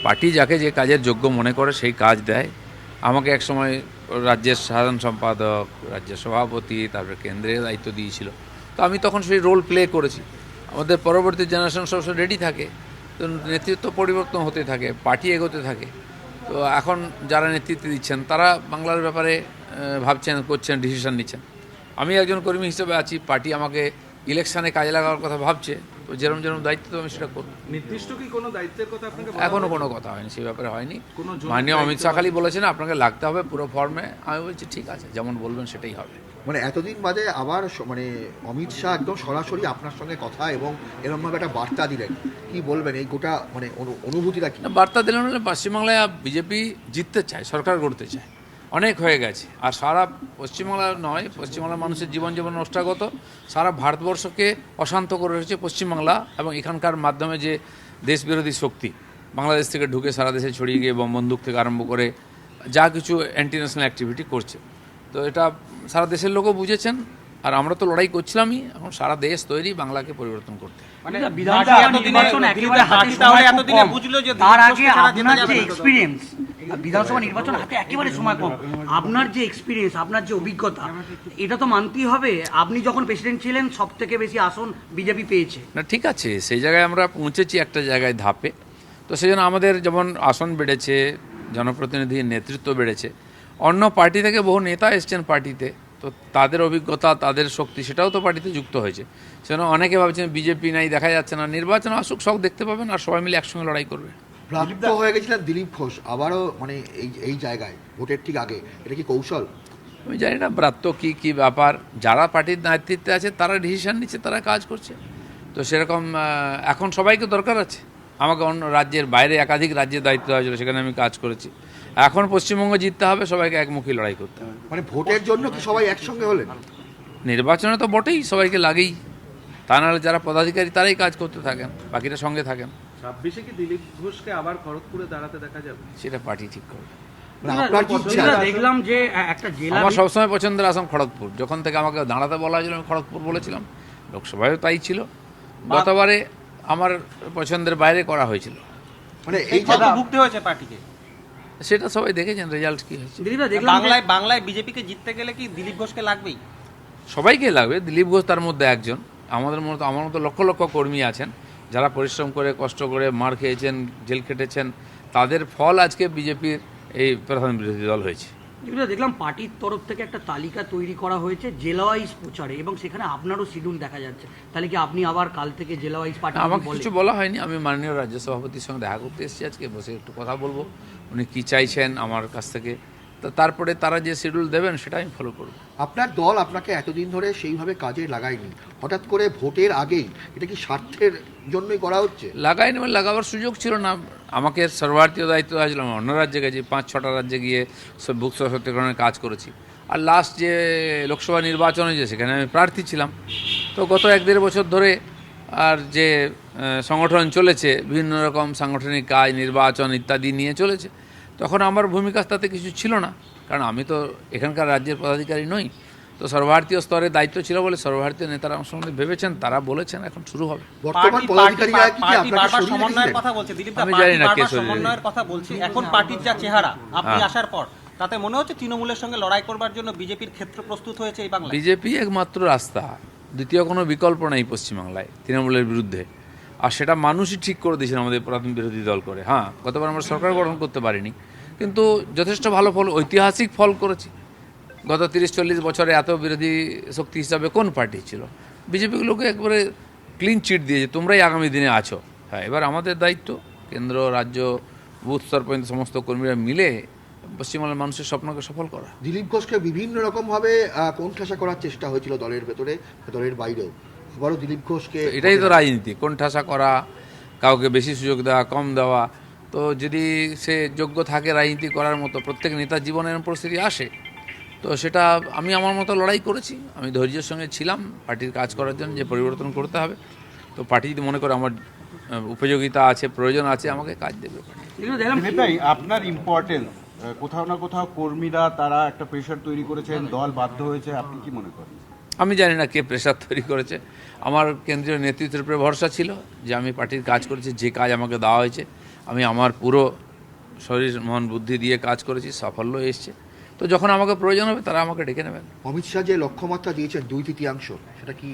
Party যাকে যে কাজের যোগ্য মনে করে সেই কাজ দেয়। আমাকে একসময় রাজ্যের সাধারণ সম্পাদক, রাজ্যের সভাপতি, তারপরে কেন্দ্রের দায়িত্ব দিয়েছিল। তো আমি তখন সেই রোল প্লে করেছি। আমাদের পরবর্তী জেনারেশন সবসময় রেডি থাকে, তো নেতৃত্ব পরিবর্তন হতে থাকে, পার্টি এগোতে থাকে। তো এখন যারা নেতৃত্ব দিচ্ছেন তারা বাংলার ব্যাপারে ভাবছেন, করছেন, ডিসিশন নিচ্ছেন। আমি একজন কর্মী হিসেবে আছি, পার্টি আমাকে ইলেকশনে কাজে লাগানোর কথা ভাবছে, তো যেরকম যেরকম দায়িত্ব তো আমি সেটা করব। নির্দিষ্ট কি কোনো দায়িত্বের কথা আপনাকে এখনও কোনো কথা হয়নি, সেই ব্যাপারে হয়নি। কোনো মাননীয় অমিত শাহ খালি বলেছেন আপনাকে লাগতে হবে পুরো ফর্মে। আমি বলছি ঠিক আছে, যেমন বলবেন সেটাই হবে। মানে এতদিন বাদে আবার মানে অমিত শাহ একদম সরাসরি আপনার সঙ্গে কথা এবং এরকমভাবে একটা বার্তা দিলেন, কি বলবেন এই গোটা মানে অনুভূতিটা কি? বার্তা দিলেন হলে পশ্চিমবাংলায় বিজেপি জিততে চায়, সরকার গড়তে চায়, অনেক হয়ে গেছে। আর সারা পশ্চিমবাংলা নয়, পশ্চিমবাংলার মানুষের জীবন নষ্টাগত, সারা ভারতবর্ষকে অশান্ত করে রেখেছে পশ্চিমবাংলা এবং এখানকার মাধ্যমে যে দেশবিরোধী শক্তি বাংলাদেশ থেকে ঢুকে সারা দেশে ছড়িয়ে গিয়ে বন্দুক থেকে আরম্ভ করে যা কিছু অ্যান্টি ন্যাশনাল অ্যাক্টিভিটি করছে। তো এটা সারা দেশের লোকও বুঝেছেন, আর আমরা তো লড়াই করছিলামই। এখন সারা দেশ তৈরি বাংলাকে পরিবর্তন করতে। মানে বিধানসভা নির্বাচন একেবারে হাতে সময় খুব কম। তার আগে আপনার যে এক্সপিরিয়েন্স, বিধানসভা নির্বাচন হাতে একেবারে সময় কম, আপনার যে এক্সপিরিয়েন্স, আপনার যে অভিজ্ঞতা, এটা তো মানতেই হবে। আপনি যখন প্রেসিডেন্ট ছিলেন সব থেকে বেশি আসন বিজেপি পেয়েছে। না ঠিক আছে, সেই জায়গায় আমরা পৌঁছেছি একটা জায়গায় ধাপে। তো সেই জন্য আমাদের যেমন আসন বেড়েছে, জনপ্রতিনিধির নেতৃত্ব বেড়েছে, অন্য পার্টি থেকে বহু নেতা এসছেন পার্টিতে, তো তাদের অভিজ্ঞতা, তাদের শক্তি সেটাও তো পার্টিতে যুক্ত হয়েছে। সেজন্য অনেকে ভাবছেন বিজেপি নাই, দেখা যাচ্ছে না। নির্বাচন আসুক, সব দেখতে পাবেন, আর সবাই মিলে একসঙ্গে লড়াই করবে। প্রাপ্ত হয়ে গেছিলেন দিলীপ ঘোষ আবারও মানে এই জায়গায় ভোটের ঠিক আগে, এটা কি কৌশল? আমি জানি না ব্রাত্য কী ব্যাপার। যারা পার্টির নেতৃত্বে আছে তারা ডিসিশন নিচ্ছে, তারা কাজ করছে। তো সেরকম এখন সবাইকে দরকার আছে। আমাকে অন্য রাজ্যের বাইরে একাধিক রাজ্যের দায়িত্ব হয়েছিল, সেখানে আমি কাজ করেছি। এখন পশ্চিমবঙ্গ জিততে হবে, সবাইকে একমুখী লড়াই করতে হবে। মানে ভোটের জন্য কি সবাই একসঙ্গে হলেন? নির্বাচনে তো বটেই, সবাইকে লাগেই। তা নাহলে যারা পদাধিকারী তারাই কাজ করতে থাকেন, বাকিরা সঙ্গে থাকেন। 26-এ কি দিলীপ ঘোষকে আবার খড়গপুরে দাঁড়াতে দেখা যাবে? সেটা পার্টি ঠিক করবে। মানে আপনার কি ইচ্ছা? দেখলাম যে একটা জেলা, আমার সবসময় পছন্দের আসন খড়গপুর। যখন থেকে আমাকে দাঁড়াতে বলা হয়েছিল আমি খড়গপুর বলেছিলাম। লোকসভায়ও তাই ছিল। গতবারে আমার পছন্দের বাইরে করা হয়েছিল। মানে এই ভুগতে হয়েছে পার্টিকে, সেটা সবাই দেখেছেন রেজাল্ট কি হয়েছে। দিলীপদা দেখলাম বাংলায় বিজেপিকে জিততে গেলে কি দিলীপ ঘোষকে লাগবেই? সবাইকে লাগবে, দিলীপ ঘোষ তার মধ্যে একজন। আমার মতো লক্ষ লক্ষ কর্মী আছেন যারা পরিশ্রম করে, কষ্ট করে, মার খেয়েছেন, জেল খেটেছেন, তাদের ফল আজকে বিজেপির এই প্রধান বিরোধী দল হয়েছে। দেখলাম পার্টির তরফ থেকে একটা তালিকা তৈরি করা হয়েছে জেলা ওয়াইজ প্রচারে, এবং সেখানে আপনারও শিডিউল দেখা যাচ্ছে। তাহলে কি আপনি আবার কাল থেকে জেলা ওয়াইজ পার্টি? আমাকে কিছু বলা হয়নি। আমি মাননীয় রাজ্য সভাপতির সঙ্গে দেখা করতে এসেছি আজকে, বসে একটু কথা বলবো, উনি কী চাইছেন আমার কাছ থেকে। তো তারপরে তারা যে শিডিউল দেবেন সেটা আমি ফলো করব। আপনার দল আপনাকে এতদিন ধরে সেইভাবে কাজে লাগায়নি, হঠাৎ করে ভোটের আগেই এটা কি স্বার্থের জন্যই করা হচ্ছে? লাগাইনি, মানে লাগাবার সুযোগ ছিল না। আমাকে সর্বভারতীয় দায়িত্ব হয়েছিল, আমি অন্য রাজ্যে গেছি, 5-6টা রাজ্যে গিয়ে সব বুক সশক্তিকরণের কাজ করেছি। আর লাস্ট যে লোকসভা নির্বাচন হয়েছে সেখানে আমি প্রার্থী ছিলাম। তো গত 1-1.5 বছর ধরে আর যে সংগঠন চলেছে, বিভিন্ন রকম সাংগঠনিক কাজ, নির্বাচন ইত্যাদি নিয়ে চলেছে, তখন আমার ভূমিকা তাতে কিছু ছিল না, কারণ আমি তো এখানকার রাজ্যের পদাধিকারী নই। তো সর্বভারতীয় স্তরে দায়িত্ব ছিল বলে সর্বভারতীয় নেতারা আমার সঙ্গে ভেবেছেন, তারা বলেছেন, এখন শুরু হবে। বর্তমান পদাধিকারীরা কি পার্টি আপনাকে বারবার সরিয়ে সমন্বয়ের রেখেছিলেন? কথা বলছে, দিলীপ আমি জানি না কে সরিয়ে সমন্বয়ের কথা বলছে। এখন পার্টির যা চেহারা আপনি আসার পর, তাতে মনে হচ্ছে তৃণমূলের সঙ্গে লড়াই করবার জন্য বিজেপির ক্ষেত্র প্রস্তুত হয়েছে এই বাংলায়। বিজেপি একমাত্র রাস্তা, দ্বিতীয় কোনো বিকল্প নেই পশ্চিমবাংলায় তৃণমূলের বিরুদ্ধে। আর সেটা মানুষই ঠিক করে দিয়েছেন আমাদের প্রধান বিরোধী দল করে। হ্যাঁ, গতবার আমরা সরকার গঠন করতে পারিনি, কিন্তু যথেষ্ট ভালো ফল, ঐতিহাসিক ফল করেছি। গত 30-40 বছরে এত বিরোধী শক্তি হিসাবে কোন পার্টি ছিল? বিজেপিগুলোকে একবারে ক্লিন চিট দিয়েছে, তোমরাই আগামী দিনে আছো। হ্যাঁ, এবার আমাদের দায়িত্ব কেন্দ্র, রাজ্য, বুথ স্তর পর্যন্ত সমস্ত কর্মীরা মিলে পশ্চিমবাংলার মানুষের স্বপ্নকে সফল করা। দিলীপ ঘোষকে বিভিন্ন রকমভাবে কোণঠাসা করার চেষ্টা হয়েছিল দলের ভেতরে, দলের বাইরেও। আবারও দিলীপ ঘোষকে, এটাই তো রাজনীতি, কোণঠাসা করা, কাউকে বেশি সুযোগ দেওয়া, কম দেওয়া। তো যদি সে যোগ্য থাকে রাজনীতি করার মতো, প্রত্যেক নেতার জীবনে এরকম পরিস্থিতি আসে, তো সেটা আমি আমার মতো লড়াই করেছি। আমি ধৈর্যের সঙ্গে ছিলাম পার্টির কাজ করার জন্য, যে পরিবর্তন করতে হবে। তো পার্টি যদি মনে করে আমার উপযোগিতা আছে, প্রয়োজন আছে, আমাকে কাজ দেবে। নেতাই আপনার ইম্পর্টেন্স কোথাও না কোথাও কর্মীরা তারা একটা প্রেশার তৈরি করেছেন, দল বাধ্য হয়েছে, আপনি কি মনে করেন? আমি জানি না কে প্রেশার তৈরি করেছে। আমার কেন্দ্রীয় নেতৃত্বের উপরে ভরসা ছিল যে আমি পার্টির কাজ করেছি, যে কাজ আমাকে দেওয়া হয়েছে আমি আমার পুরো শরীর মন বুদ্ধি দিয়ে কাজ করেছি, সাফল্য এসছে। তো যখন আমাকে প্রয়োজন হবে তারা আমাকে ডেকে নেবেন। অমিত শাহ যে লক্ষ্যমাত্রা দিয়েছেন 2/3, সেটা কি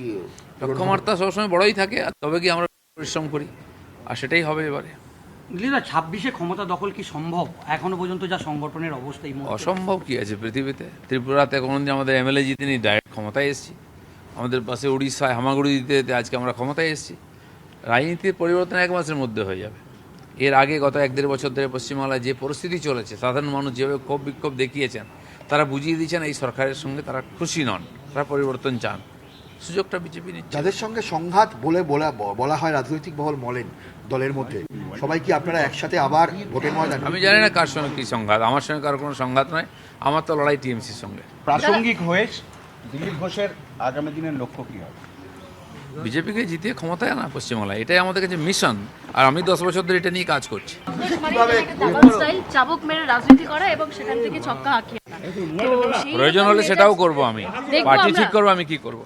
লক্ষ্যমাত্রা সবসময় বড়ই থাকে, আর তবে কি আমরা পরিশ্রম করি, আর সেটাই হবে এবারে। দিলীপদা 26-এ ক্ষমতা দখল কি সম্ভব এখনো পর্যন্ত যা সংগঠনের অবস্থা এই মুহূর্তে? অসম্ভব কি আছে পৃথিবীতে? ত্রিপুরাতে কোনোদিন আমাদের এমএলএ জিতিনি, ডাইরেক্ট ক্ষমতায় এসেছি। আমাদের পাশে উড়িষ্যায় হামাগুড়ি দিতে দিতে আজকে আমরা ক্ষমতায় এসেছি। রাজনীতির পরিবর্তন 1 মাসের মধ্যে হয়ে যাবে। এর আগে গত 1-1.5 বছর ধরে পশ্চিমবাংলায় যে পরিস্থিতি চলেছে, সাধারণ মানুষ যেভাবে ক্ষোভ বিক্ষোভ দেখিয়েছেন, তারা বুঝিয়ে দিয়েছেন এই সরকারের সঙ্গে তারা খুশি নন, তারা পরিবর্তন চান। সুযোগটা বিজেপি নিচ্ছে। যাদের সঙ্গে সংঘাত বলা হয় রাজনৈতিক মহল বলেন দলের মধ্যে, সবাই কি আপনারা একসাথে আবার ভোটের ময়দানে? আমি জানি না কার সঙ্গে কী সংঘাত, আমার সঙ্গে কারো কোনো সংঘাত নয়। আমার তো লড়াই টিএমসির সঙ্গে। প্রাসঙ্গিক হয়ে দিলীপ ঘোষের আগামী দিনের লক্ষ্য কি হবে? বিজেপিকে জিতিয়ে ক্ষমতায় আনা পশ্চিমবাংলায়, এটাই আমাদের কাছে মিশন। আর আমি 10 বছর ধরে এটা নিয়ে কাজ করছি। চাবুক মেরে রাজনীতি করা এবং সেখান থেকে ছক্কা হাঁকিয়ে আনা। তো সেই প্রয়োজন হলে সেটাও করব আমি, দেখবো পার্টি আমরা। ঠিক করবো আমি কি করব।